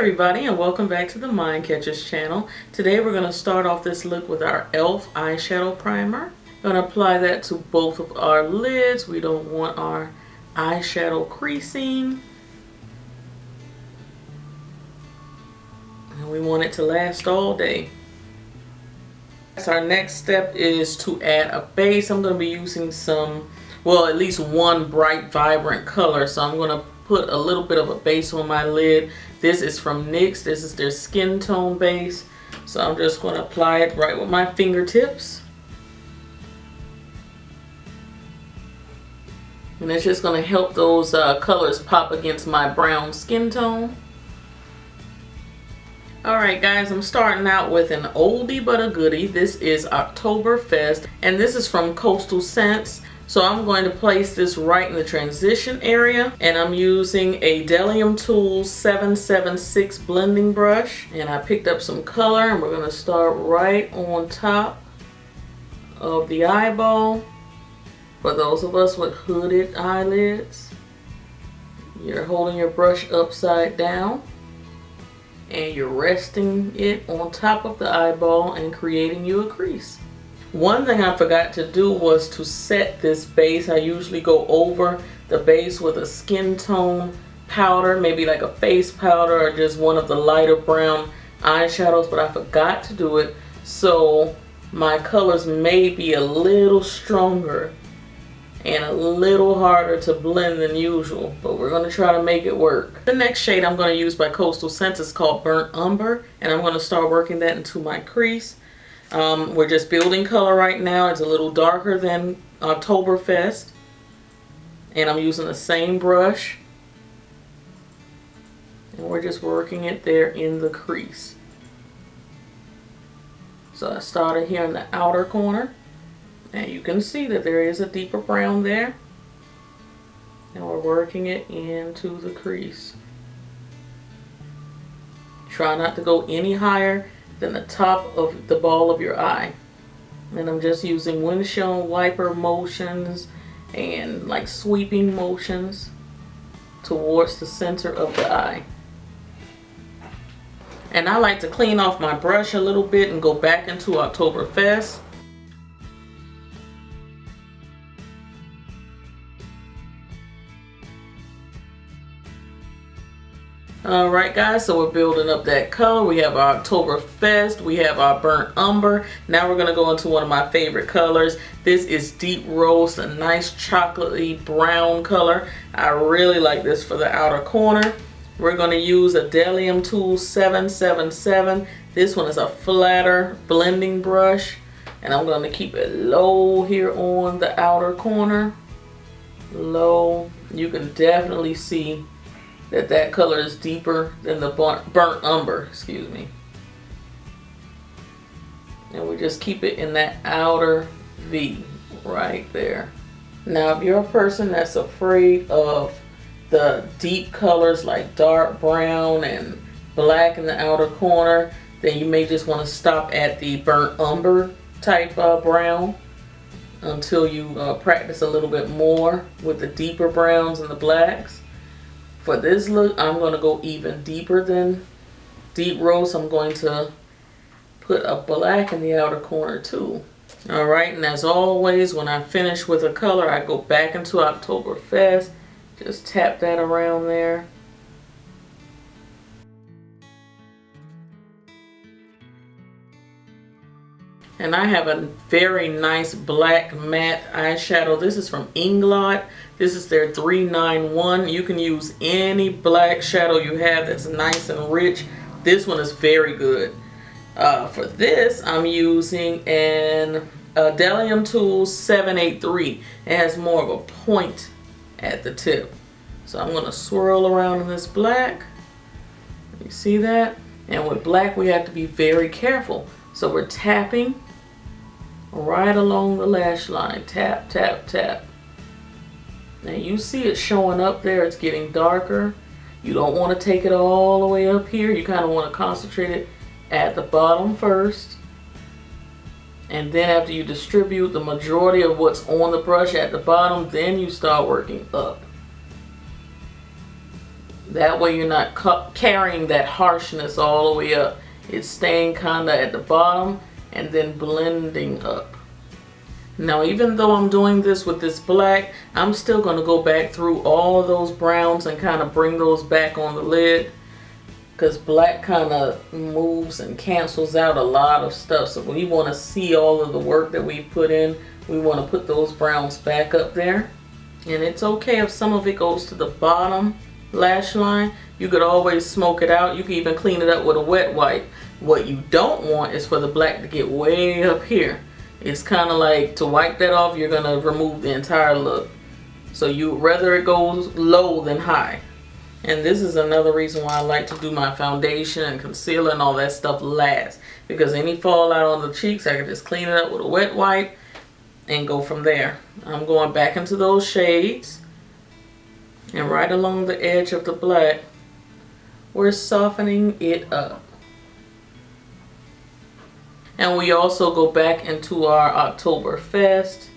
everybody, and welcome back to the MindCatcher's channel. Today we're going to start off this look with our e.l.f. eyeshadow primer. Going to apply that to both of our lids. We don't want our eyeshadow creasing. And we want it to last all day. So our next step is to add a base. I'm going to be using some, well, at least one bright, vibrant color. So I'm going to put a little bit of a base on my lid. This is from NYX. This is their skin tone base. So I'm just going to apply it right with my fingertips. And it's just going to help those colors pop against my brown skin tone. Alright guys, I'm starting out with an oldie but a goodie. This is Oktoberfest, and this is from Coastal Scents. So I'm going to place this right in the transition area, and I'm using a Delium Tools 776 blending brush, and I picked up some color, and we're going to start right on top of the eyeball. For those of us with hooded eyelids, you're holding your brush upside down and you're resting it on top of the eyeball and creating you a crease. One thing I forgot to do was to set this base. I usually go over the base with a skin tone powder, maybe like a face powder or just one of the lighter brown eyeshadows, but I forgot to do it. So my colors may be a little stronger and a little harder to blend than usual, but we're going to try to make it work. The next shade I'm going to use by Coastal Scents is called Burnt Umber, and I'm going to start working that into my crease. We're just building color right now. It's a little darker than Oktoberfest, and I'm using the same brush, and we're just working it there in the crease. So I started here in the outer corner, and you can see that there is a deeper brown there, and we're working it into the crease. Try not to go any higher than the top of the ball of your eye. And I'm just using windshield wiper motions and like sweeping motions towards the center of the eye. And I like to clean off my brush a little bit and go back into Oktoberfest. Alright guys, so we're building up that color. We have our Oktoberfest, we have our Burnt Umber. Now we're going to go into one of my favorite colors. This is Deep Roast, a nice chocolatey brown color. I really like this for the outer corner. We're going to use a Delium Tools 777. This one is a flatter blending brush, and I'm going to keep it low here on the outer corner. Low. You can definitely see that color is deeper than the burnt umber, excuse me. And we just keep it in that outer V right there. Now if you're a person that's afraid of the deep colors like dark brown and black in the outer corner, then you may just want to stop at the burnt umber type brown until you practice a little bit more with the deeper browns and the blacks. For this look, I'm going to go even deeper than Deep Roast. I'm going to put a black in the outer corner too. Alright, and as always, when I finish with a color, I go back into Oktoberfest. Just tap that around there. And I have a very nice black matte eyeshadow. This is from Inglot. This is their 391. You can use any black shadow you have that's nice and rich. This one is very good. For this, I'm using a Delium Tools 783. It has more of a point at the tip. So I'm going to swirl around in this black. You see that? And with black, we have to be very careful. So we're tapping right along the lash line. Tap, tap, tap. Now you see it showing up there. It's getting darker. You don't want to take it all the way up here. You kind of want to concentrate it at the bottom first. And then after you distribute the majority of what's on the brush at the bottom, then you start working up. That way you're not carrying that harshness all the way up. It's staying kind of at the bottom and then blending up. Now, even though I'm doing this with this black, I'm still going to go back through all of those browns and kind of bring those back on the lid, because black kind of moves and cancels out a lot of stuff. So we want to see all of the work that we put in. We want to put those browns back up there. And it's okay if some of it goes to the bottom lash line. You could always smoke it out. You can even clean it up with a wet wipe. What you don't want is for the black to get way up here. It's kind of like, to wipe that off, you're going to remove the entire look. So you rather it goes low than high. And this is another reason why I like to do my foundation and concealer and all that stuff last. Because any fallout on the cheeks, I can just clean it up with a wet wipe and go from there. I'm going back into those shades. And right along the edge of the black, we're softening it up. And we also go back into our Oktoberfest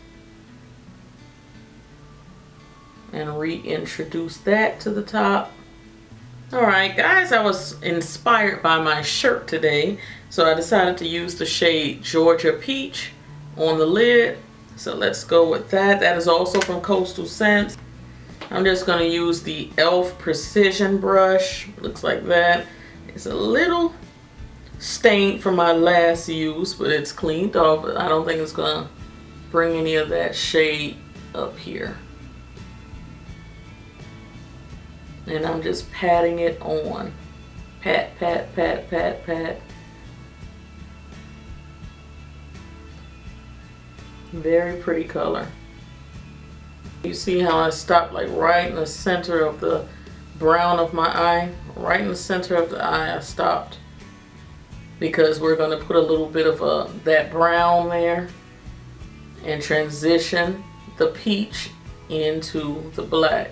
and reintroduce that to the top. Alright guys, I was inspired by my shirt today, so I decided to use the shade Georgia Peach on the lid. So let's go with that. That is also from Coastal Scents. I'm just going to use the e.l.f. Precision brush. Looks like that. It's a little stained from my last use, but it's cleaned off. I don't think it's going to bring any of that shade up here. And I'm just patting it on. Pat, pat, pat, pat, pat. Very pretty color. You see how I stopped like right in the center of the brown of my eye? Right in the center of the eye I stopped. Because we're going to put a little bit of that brown there and transition the peach into the black.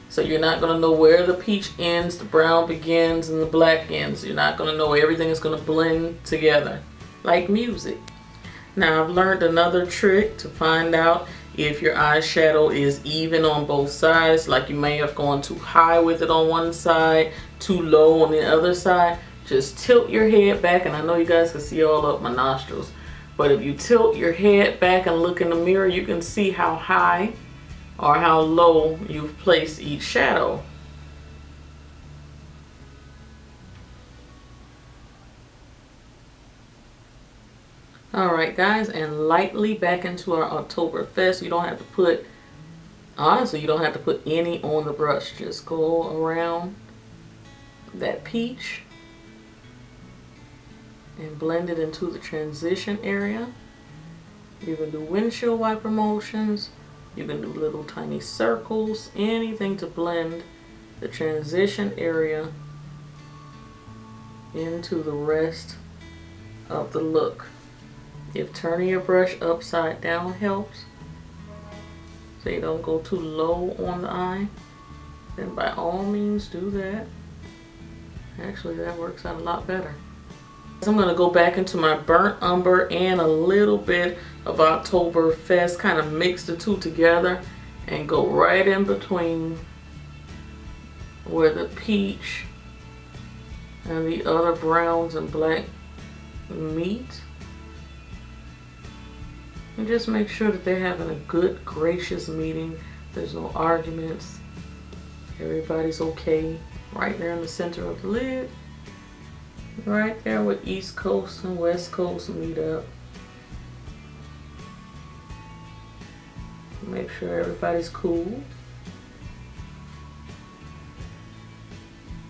So you're not going to know where the peach ends, the brown begins, and the black ends. You're not going to know. Everything is going to blend together like music. Now I've learned another trick to find out if your eyeshadow is even on both sides. Like you may have gone too high with it on one side, too low on the other side. Just tilt your head back, and I know you guys can see all up my nostrils, but if you tilt your head back and look in the mirror, you can see how high or how low you've placed each shadow. Alright guys, and lightly back into our Oktoberfest. You don't have to put, honestly, you don't have to put any on the brush. Just go around that peach and blend it into the transition area. You can do windshield wiper motions. You can do little tiny circles. Anything to blend the transition area into the rest of the look. If turning your brush upside down helps, so you don't go too low on the eye, then by all means do that. Actually, that works out a lot better. I'm going to go back into my burnt umber and a little bit of Oktoberfest, kind of mix the two together and go right in between where the peach and the other browns and black meet. And just make sure that they're having a good, gracious meeting. There's no arguments. Everybody's okay. Right there in the center of the lid. Right there where East Coast and West Coast meet up. Make sure everybody's cool.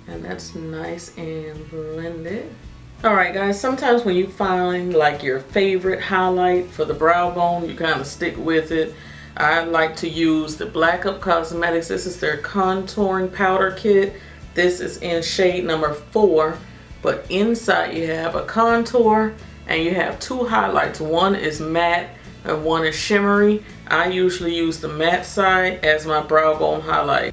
And that's nice and blended. Alright guys, sometimes when you find like your favorite highlight for the brow bone, you kind of stick with it. I like to use the Black Up Cosmetics. This is their contouring powder kit. This is in shade number 4. But inside you have a contour and you have two highlights. One is matte and one is shimmery. I usually use the matte side as my brow bone highlight.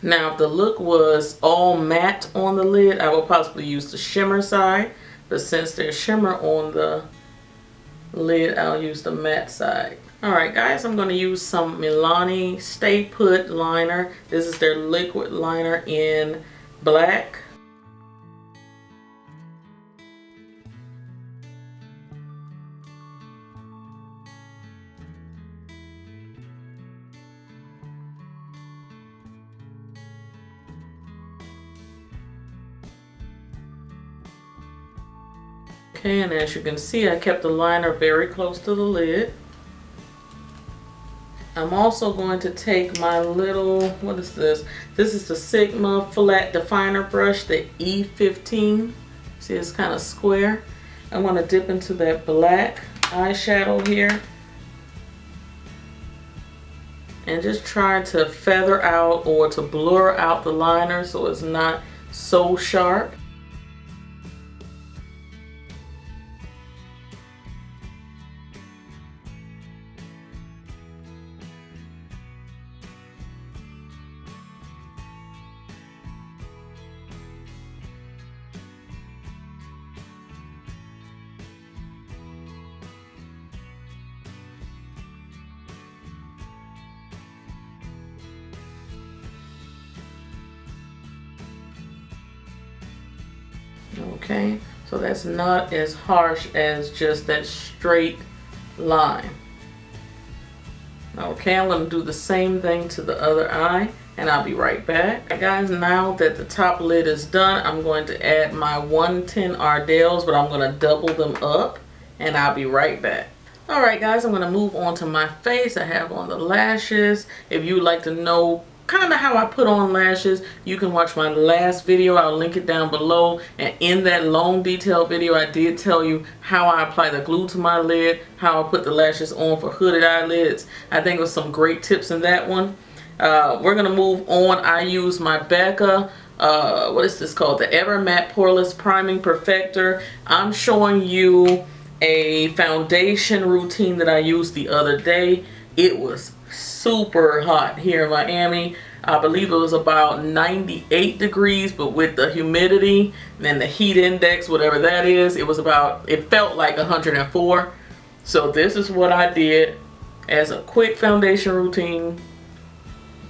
Now if the look was all matte on the lid, I would possibly use the shimmer side. But since there's shimmer on the lid, I'll use the matte side. Alright guys, I'm going to use some Milani Stay Put liner. This is their liquid liner in black. Okay, and as you can see, I kept the liner very close to the lid. I'm also going to take my little, what is this? This is the Sigma Flat Definer Brush, the E15. See, it's kind of square. I'm going to dip into that black eyeshadow here. And just try to feather out or to blur out the liner so it's not so sharp. Okay, so that's not as harsh as just that straight line. Okay, I'm going to do the same thing to the other eye, and I'll be right back. Alright guys, now that the top lid is done, I'm going to add my 110 Ardell's, but I'm going to double them up, and I'll be right back. Alright guys, I'm going to move on to my face. I have on the lashes. If you'd like to know kind of how I put on lashes, you can watch my last video. I'll link it down below, and in that long detailed video I did tell you how I apply the glue to my lid, how I put the lashes on for hooded eyelids. I think it was some great tips in that one. We're gonna move on. I use my Becca what is this called, the Ever Matte Poreless Priming Perfector. I'm showing you a foundation routine that I used the other day. It was super hot here in Miami. I believe it was about 98 degrees, but with the humidity and the heat index, whatever that is, it felt like 104. So this is what I did as a quick foundation routine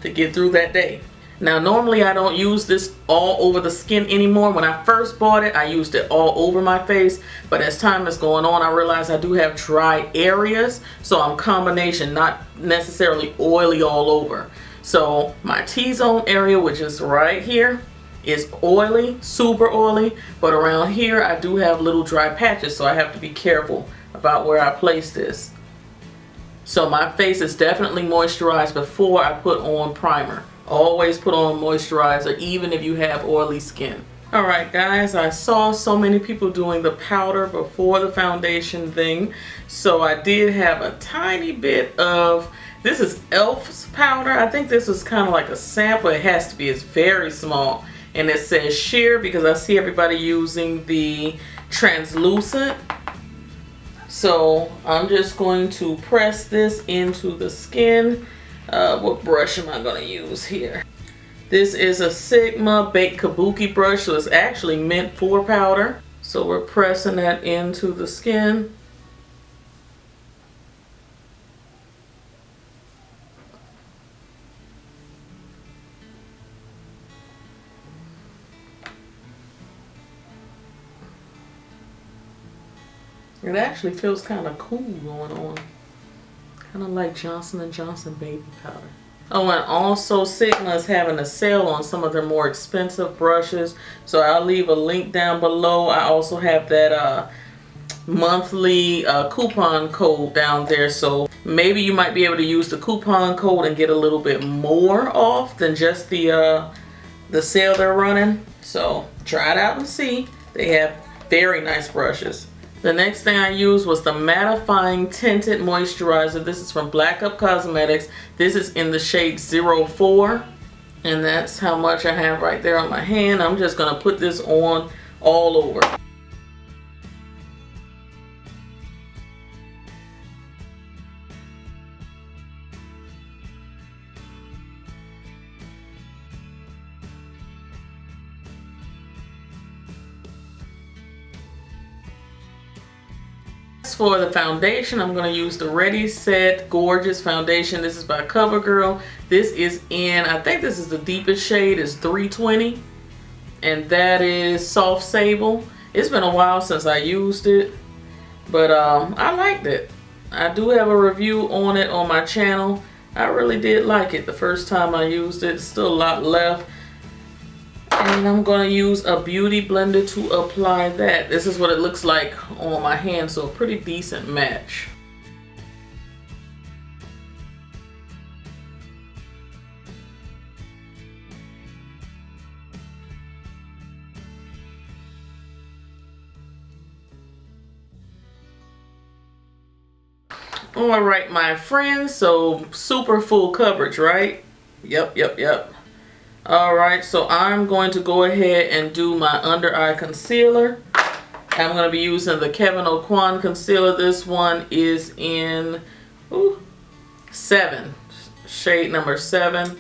to get through that day. Now normally I don't use this all over the skin anymore. When I first bought it, I used it all over my face, but as time is going on, I realize I do have dry areas, so I'm combination, not necessarily oily all over. So my T-zone area, which is right here, is oily, super oily, but around here I do have little dry patches, so I have to be careful about where I place this. So my face is definitely moisturized before I put on primer. Always put on moisturizer, even if you have oily skin. Alright guys, I saw so many people doing the powder before the foundation thing, so I did have a tiny bit of, this is e.l.f.'s powder. I think this is kind of like a sample. It has to be, it's very small, and it says sheer because I see everybody using the translucent. So I'm just going to press this into the skin. What brush am I going to use here? This is a Sigma Baked Kabuki brush, so it's actually meant for powder. So we're pressing that into the skin. It actually feels kind of cool going on. Kind of like Johnson & Johnson baby powder. Oh, and also Sigma is having a sale on some of their more expensive brushes. So I'll leave a link down below. I also have that monthly coupon code down there. So maybe you might be able to use the coupon code and get a little bit more off than just the sale they're running. So try it out and see. They have very nice brushes. The next thing I used was the Mattifying Tinted Moisturizer. This is from Black Up Cosmetics. This is in the shade 04. And that's how much I have right there on my hand. I'm just going to put this on all over. For the foundation, I'm going to use the Ready Set Gorgeous foundation. This is by CoverGirl. This is in, I think this is the deepest shade, is 320, and that is Soft Sable. It's been a while since I used it, but I liked it. I do have a review on it on my channel. I really did like it the first time I used it. Still a lot left. And I'm going to use a beauty blender to apply that. This is what it looks like on my hand, so a pretty decent match. All right, my friends, so super full coverage, right? Yep. All right, so I'm going to go ahead and do my under eye concealer. I'm going to be using the Kevyn Aucoin concealer. This one is in 7, shade number 7.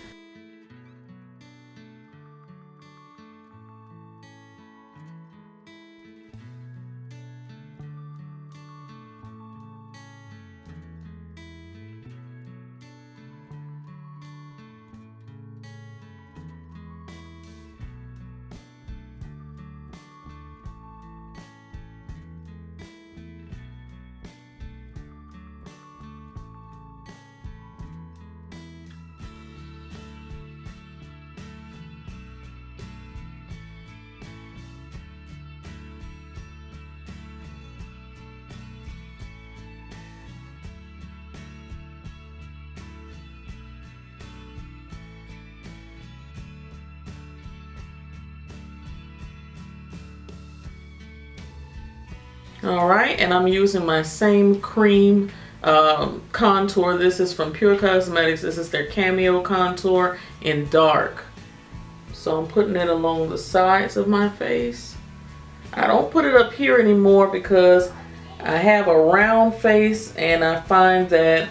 All right, and I'm using my same cream contour. This is from Pure Cosmetics. This is their Cameo Contour in dark. So I'm putting it along the sides of my face. I don't put it up here anymore because I have a round face, and I find that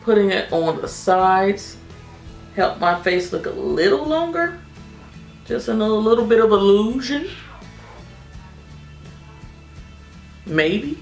putting it on the sides help my face look a little longer. Just a little bit of illusion. Maybe.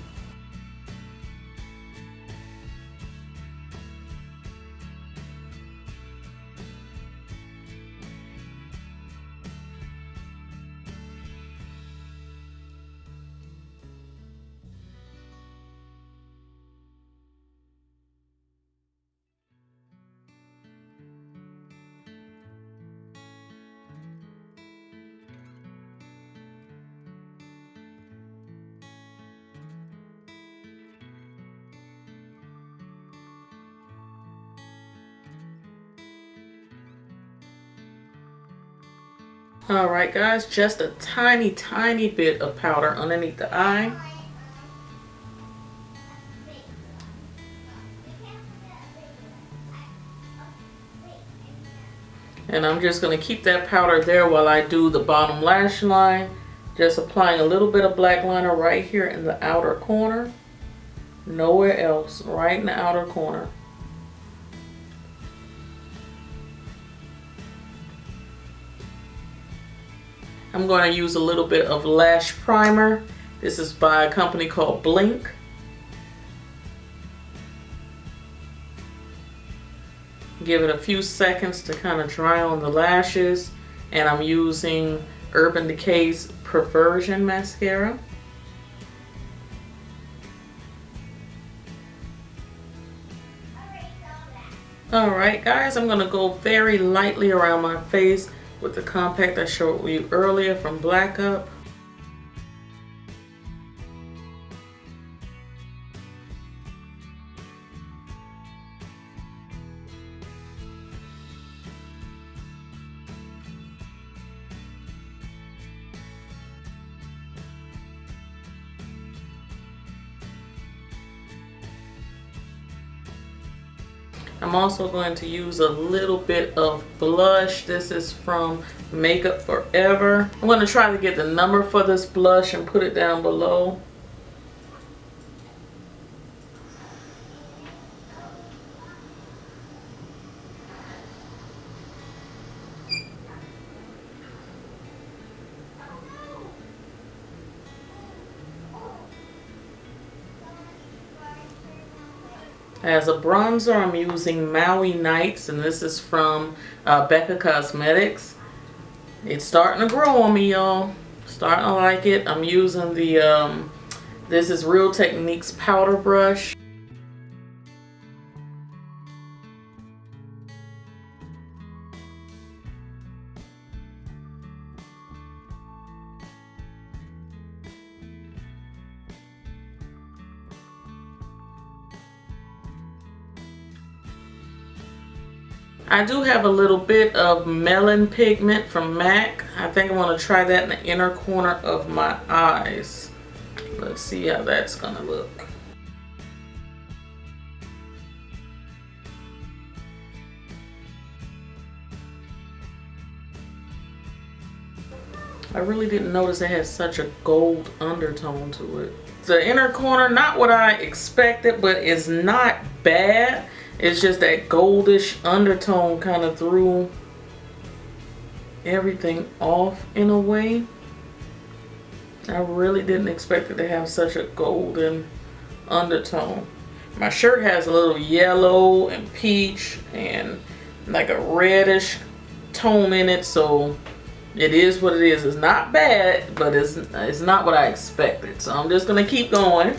Alright guys, just a tiny bit of powder underneath the eye. And I'm just going to keep that powder there while I do the bottom lash line. Just applying a little bit of black liner right here in the outer corner. Nowhere else, right in the outer corner. I'm going to use a little bit of lash primer. This is by a company called Blink. Give it a few seconds to kind of dry on the lashes. And I'm using Urban Decay's Perversion Mascara. Alright guys, I'm going to go very lightly around my face with the compact I showed you earlier from Black Up. I'm also going to use a little bit of blush. This is from Makeup Forever. I'm going to try to get the number for this blush and put it down below. As a bronzer, I'm using Maui Nights, and this is from Becca Cosmetics. It's starting to grow on me, y'all. Starting to like it. I'm using the, this is Real Techniques powder brush. I do have a little bit of melon pigment from MAC. I think I'm going to try that in the inner corner of my eyes. Let's see how that's going to look. I really didn't notice it had such a gold undertone to it. The inner corner, not what I expected, but it's not bad. It's just that goldish undertone kind of threw everything off in a way. I really didn't expect it to have such a golden undertone. My shirt has a little yellow and peach and like a reddish tone in it, so it is what it is. It's not bad, but it's not what I expected. So I'm just gonna keep going.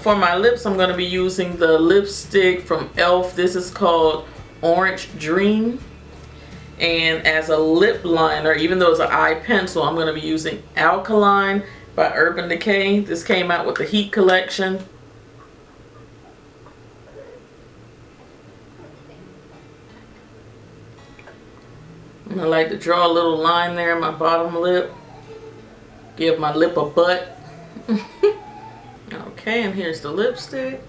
For my lips, I'm going to be using the lipstick from e.l.f. This is called Orange Dream. And as a lip liner, even though it's an eye pencil, I'm going to be using Alkaline by Urban Decay. This came out with the Heat collection. And I like to draw a little line there in my bottom lip. Give my lip a butt. Okay, and here's the lipstick.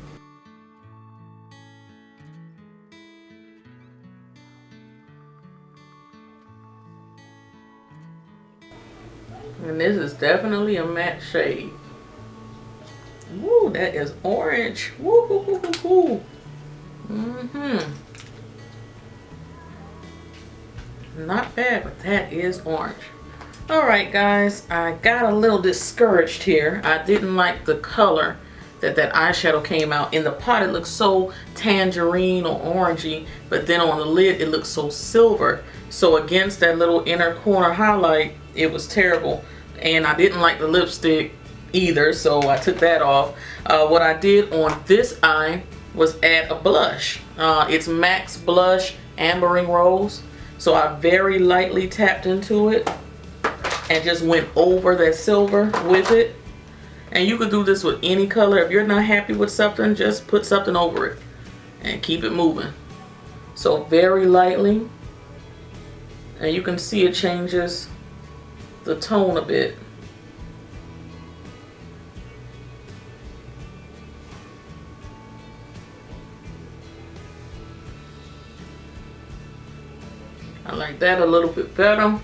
And this is definitely a matte shade. Woo, that is orange. Woo, woo, woo, woo, woo. Not bad, but that is orange. Alright guys, I got a little discouraged here. I didn't like the color that eyeshadow came out. In the pot it looks so tangerine or orangey, but then on the lid it looks so silver. So against that little inner corner highlight, it was terrible. And I didn't like the lipstick either, so I took that off. What I did on this eye was add a blush. It's MAC's Blush Ambering Rose. So I very lightly tapped into it and just went over that silver with it. And you could do this with any color. If you're not happy with something, just put something over it and keep it moving. So very lightly, and you can see it changes the tone a bit. I like that a little bit better.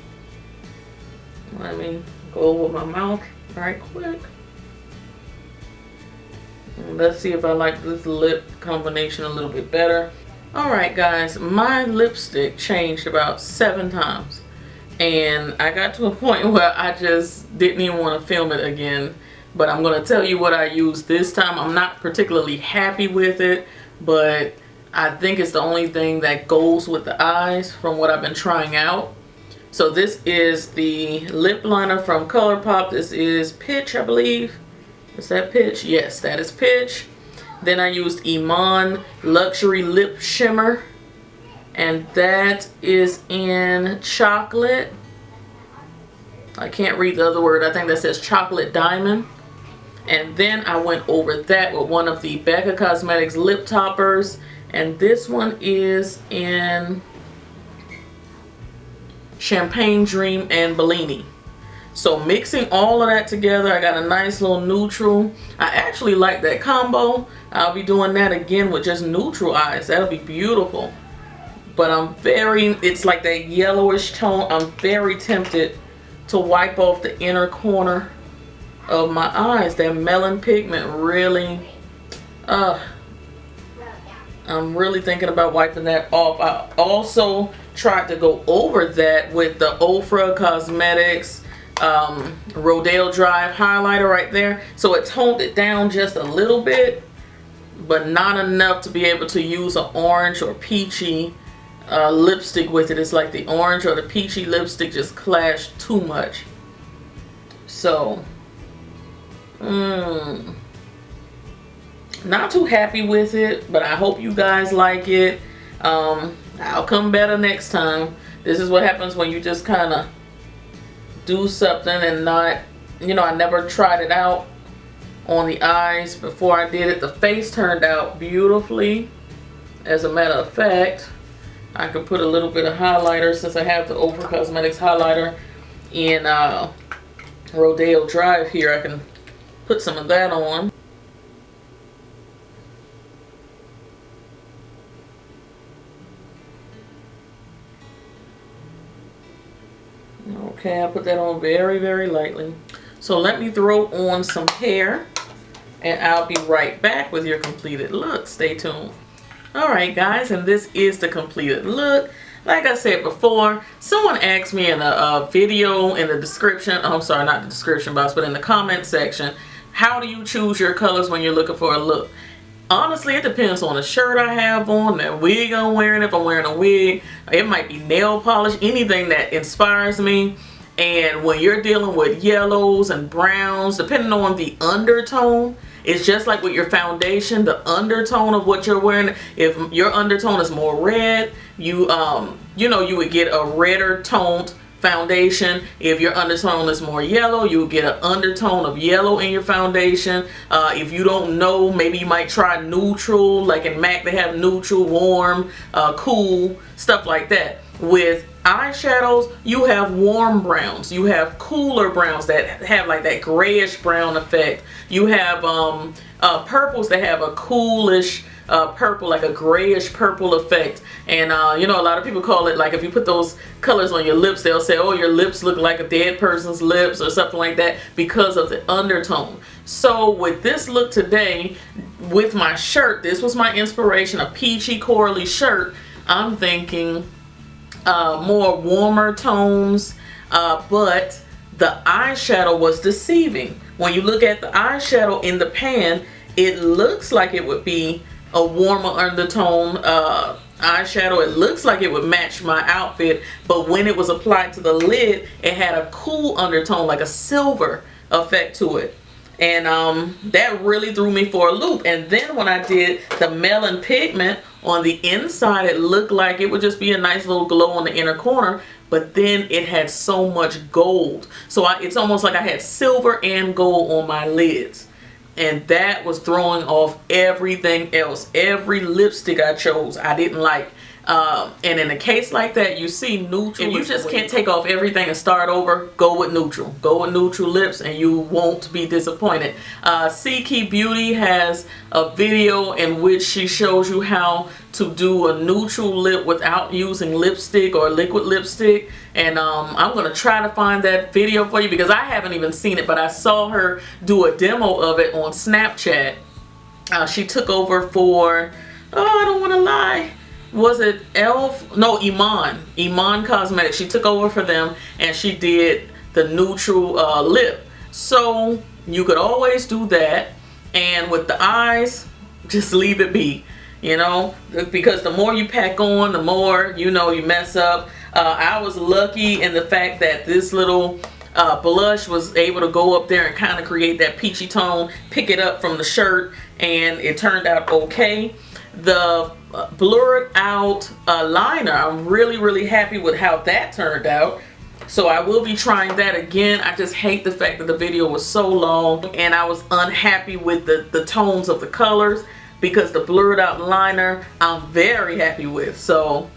Let me go over my mouth right quick. And let's see if I like this lip combination a little bit better. Alright guys, my lipstick changed about 7 times. And I got to a point where I just didn't even want to film it again. But I'm going to tell you what I used this time. I'm not particularly happy with it, but I think it's the only thing that goes with the eyes from what I've been trying out. So this is the lip liner from ColourPop. This is Pitch, I believe. Is that Pitch? Yes, that is Pitch. Then I used Iman Luxury Lip Shimmer. And that is in Chocolate. I can't read the other word. I think that says Chocolate Diamond. And then I went over that with one of the Becca Cosmetics lip toppers. And this one is in Champagne Dream and Bellini. So mixing all of that together, I got a nice little neutral. I actually like that combo. I'll be doing that again with just neutral eyes. That'll be beautiful. But it's like that yellowish tone. I'm very tempted to wipe off the inner corner of my eyes. That melon pigment really, I'm really thinking about wiping that off. I also tried to go over that with the Ofra Cosmetics Rodale Drive highlighter right there. So it toned it down just a little bit. but not enough to be able to use an orange or peachy lipstick with it. It's like the orange or the peachy lipstick just clash too much. So, not too happy with it, but I hope you guys like it. I'll come better next time. This is what happens when you just kind of do something and not, you know, I never tried it out on the eyes before I did it. The face turned out beautifully. As a matter of fact, I could put a little bit of highlighter, since I have the Over Cosmetics highlighter in Rodeo Drive here. I can put some of that on. Okay, I put that on very, very lightly. So let me throw on some hair, and I'll be right back with your completed look. Stay tuned. Alright guys, and this is the completed look. Like I said before, someone asked me in a video in the description, I'm sorry, not the description box, but in the comment section, how do you choose your colors when you're looking for a look? Honestly, it depends on the shirt I have on, the wig I'm wearing. If I'm wearing a wig, it might be nail polish, anything that inspires me. And when you're dealing with yellows and browns, depending on the undertone, it's just like with your foundation, the undertone of what you're wearing. If your undertone is more red, you know, you would get a redder toned foundation. If your undertone is more yellow, you will get an undertone of yellow in your foundation. If you don't know, maybe you might try neutral. Like in MAC, they have neutral, warm, cool, stuff like that. With eyeshadows, you have warm browns, you have cooler browns that have like that grayish brown effect. You have purples that have a coolish purple, like a grayish purple effect. And you know, a lot of people call it, like if you put those colors on your lips, they'll say, oh, your lips look like a dead person's lips or something like that, because of the undertone. So with this look today, with my shirt, this was my inspiration, a peachy corally shirt. I'm thinking more warmer tones, but the eyeshadow was deceiving. When you look at the eyeshadow in the pan, it looks like it would be a warmer undertone eyeshadow. It looks like it would match my outfit, but when it was applied to the lid, it had a cool undertone, like a silver effect to it. And that really threw me for a loop. And then when I did the melon pigment on the inside, it looked like it would just be a nice little glow on the inner corner, but then it had so much gold. So it's almost like I had silver and gold on my lids. And that was throwing off everything else. Every lipstick I chose, I didn't like. And in a case like that, you see neutral. If you just can't take off everything and start over, go with neutral. Go with neutral lips and you won't be disappointed. Key Beauty has a video in which she shows you how to do a neutral lip without using lipstick or liquid lipstick. And I'm going to try to find that video for you, because I haven't even seen it, but I saw her do a demo of it on Snapchat. She took over for, oh, I don't want to lie, was it Elf? No, Iman Cosmetics. She took over for them and she did the neutral lip. So you could always do that. And with the eyes, just leave it be, you know, because the more you pack on, the more, you know, you mess up. I was lucky in the fact that this little blush was able to go up there and kind of create that peachy tone, pick it up from the shirt, and it turned out okay. The blurred out liner, I'm really happy with how that turned out. So I will be trying that again. I just hate the fact that the video was so long and I was unhappy with the tones of the colors, because the blurred out liner I'm very happy with. So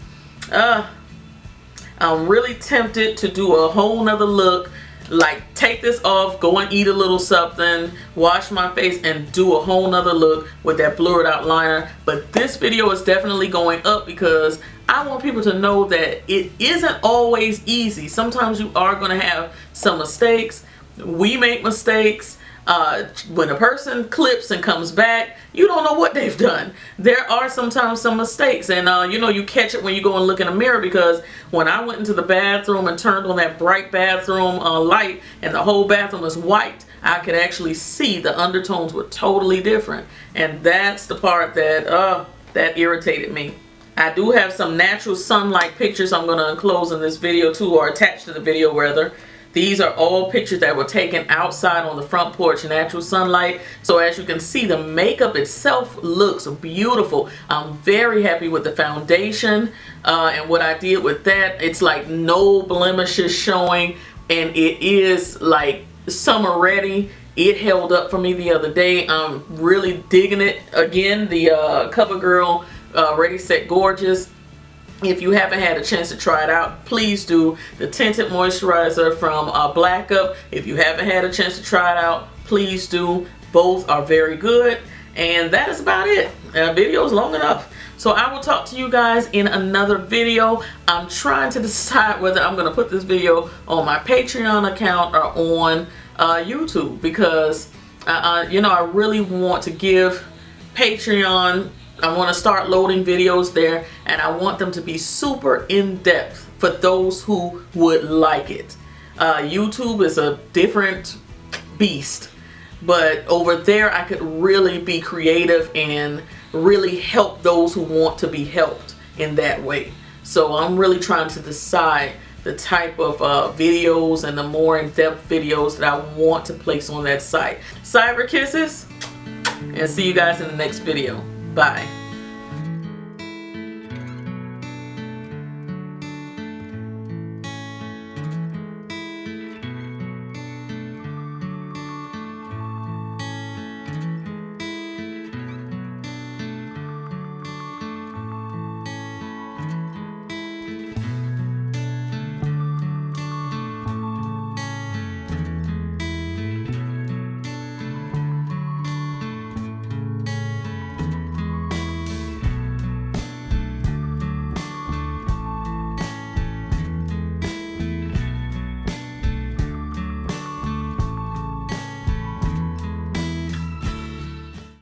I'm really tempted to do a whole nother look, like take this off, go and eat a little something, wash my face, and do a whole nother look with that blurred out liner. But this video is definitely going up because I want people to know that it isn't always easy. Sometimes you are going to have some mistakes. We make mistakes. When a person clips and comes back, you don't know what they've done. There are sometimes some mistakes, and you know, you catch it when you go and look in a mirror. Because when I went into the bathroom and turned on that bright bathroom light and the whole bathroom was white, I could actually see the undertones were totally different. And that's the part that that irritated me. I do have some natural sunlight pictures I'm going to enclose in this video too, or attach to the video rather. These are all pictures that were taken outside on the front porch in natural sunlight. So as you can see, the makeup itself looks beautiful. I'm very happy with the foundation and what I did with that. It's like no blemishes showing, and it is like summer ready. It held up for me the other day. I'm really digging it. Again, the CoverGirl Ready Set Gorgeous. If you haven't had a chance to try it out, please do. The Tinted Moisturizer from Black Up. If you haven't had a chance to try it out, please do. Both are very good. And that is about it. Video is long enough. So I will talk to you guys in another video. I'm trying to decide whether I'm going to put this video on my Patreon account or on YouTube, because you know, I really want to give Patreon, I want to start loading videos there, and I want them to be super in-depth for those who would like it. YouTube is a different beast, but over there I could really be creative and really help those who want to be helped in that way. So I'm really trying to decide the type of videos and the more in-depth videos that I want to place on that site. Cyber kisses, and see you guys in the next video. Bye.